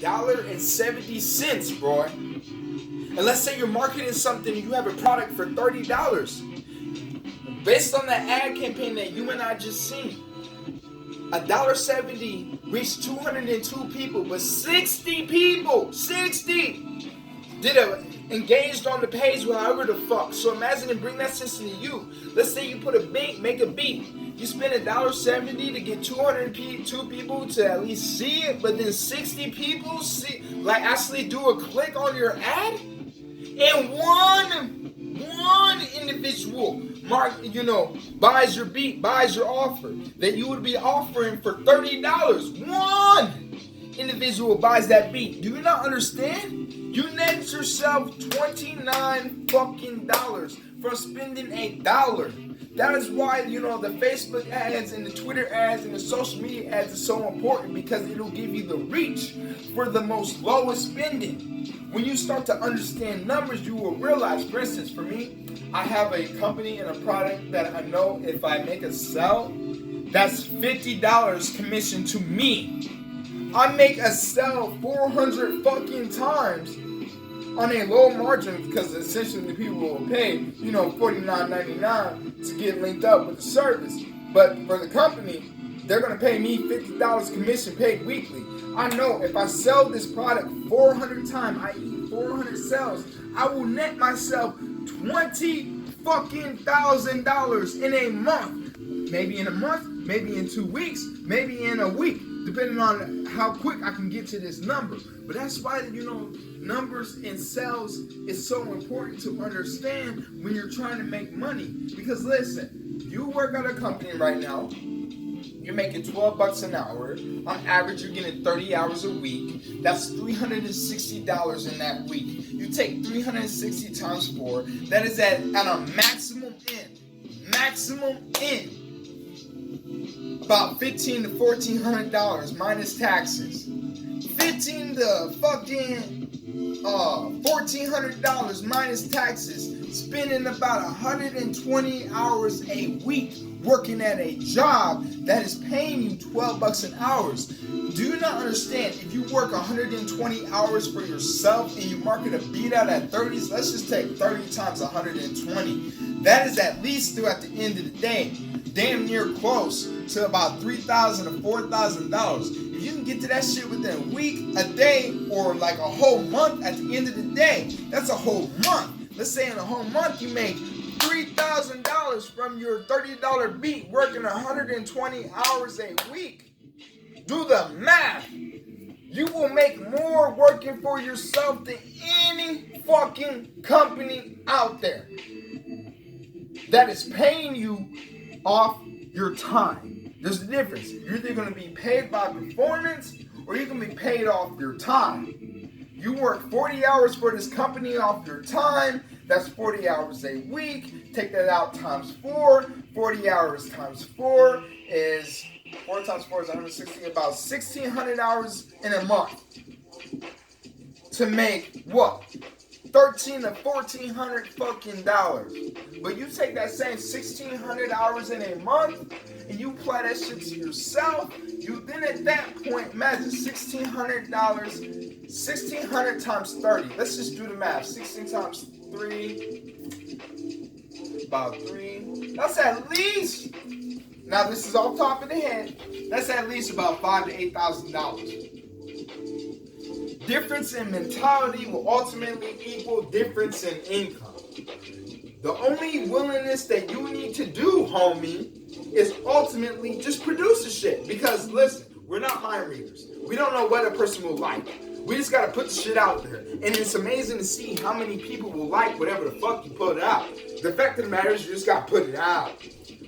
$1.70, bro. And let's say you're marketing something and you have a product for $30. Based on the ad campaign that you and I just seen, $1.70 reached 202 people, but 60 people, 60 engaged on the page, however the fuck. So imagine and bring that sense into you. Let's say you put a beat, make a beat. You spend $1.70 to get 202 people to at least see it, but then 60 people actually do a click on your ad, and one individual buys your beat, buys your offer that you would be offering for $30. One individual buys that beat. Do you not understand? You net yourself $29 fucking dollars from spending $1. That is why, the Facebook ads and the Twitter ads and the social media ads are so important, because it'll give you the reach for the most lowest spending. When you start to understand numbers, you will realize, for instance, for me, I have a company and a product that I know if I make a sell, that's $50 commission to me. I make a sell 400 fucking times on a low margin, because essentially the people will pay, $49.99 to get linked up with the service. But for the company, they're going to pay me $50 commission paid weekly. I know if I sell this product 400 times, i.e. 400 sales, I will net myself $20 fucking $1,000 in a month. Maybe in a month, maybe in 2 weeks, maybe in a week, depending on how quick I can get to this number. But that's why, numbers and sales is so important to understand when you're trying to make money. Because listen, you work at a company right now, you're making $12 an hour. On average, you're getting 30 hours a week. That's $360 in that week. You take 360 times 4. That is at a maximum end. About $1,500 to $1,400 minus taxes. $1,500 to fucking $1,400 minus taxes. Spending about 120 hours a week working at a job that is paying you $12 an hour. Do you not understand? If you work 120 hours for yourself and you market a beat out at 30s, let's just take 30 times 120. That is at least throughout the end of the day, damn near close to about $3,000 to $4,000. If you can get to that shit within a week, a day, or like a whole month at the end of the day, that's a whole month. Let's say in a whole month you make $3,000 from your $30 beat working 120 hours a week. Do the math. You will make more working for yourself than any fucking company out there that is paying you off your time. There's a difference. You're either going to be paid by performance or you're going to be paid off your time. You work 40 hours for this company off your time. That's 40 hours a week. Take that out times 4. 40 hours times 4 is 4 times 4 is 160. About 1,600 hours in a month to make what? $1,300 to $1,400 fucking dollars. But you take that same 1,600 hours in a month and you apply that shit to yourself. You then at that point imagine $1,600. 1,600 times 30. Let's just do the math. 16 times 3, about 3. That's at least, now this is off top of the head, that's at least about $5,000 to $8,000. Difference in mentality will ultimately equal difference in income. The only willingness that you need to do, homie, is ultimately just produce the shit. Because listen, we're not mind readers. We don't know what a person will like. We just gotta put the shit out there. And it's amazing to see how many people will like whatever the fuck you put out. The fact of the matter is you just gotta put it out.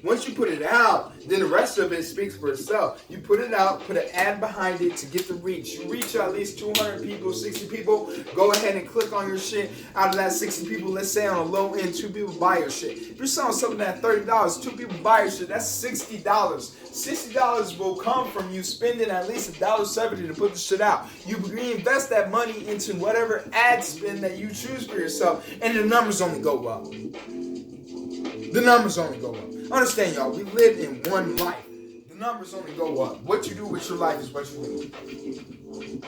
Once you put it out, then the rest of it speaks for itself. You put it out, put an ad behind it to get the reach. You reach at least 200 people, 60 people, go ahead and click on your shit. Out of that 60 people, let's say on a low end, 2 people buy your shit. If you're selling something at $30, 2 people buy your shit, that's $60. $60 will come from you spending at least $1.70 to put the shit out. You reinvest that money into whatever ad spend that you choose for yourself, and the numbers only go up. The numbers only go up. Understand, y'all, we live in one life. The numbers only go up. What you do with your life is what you do.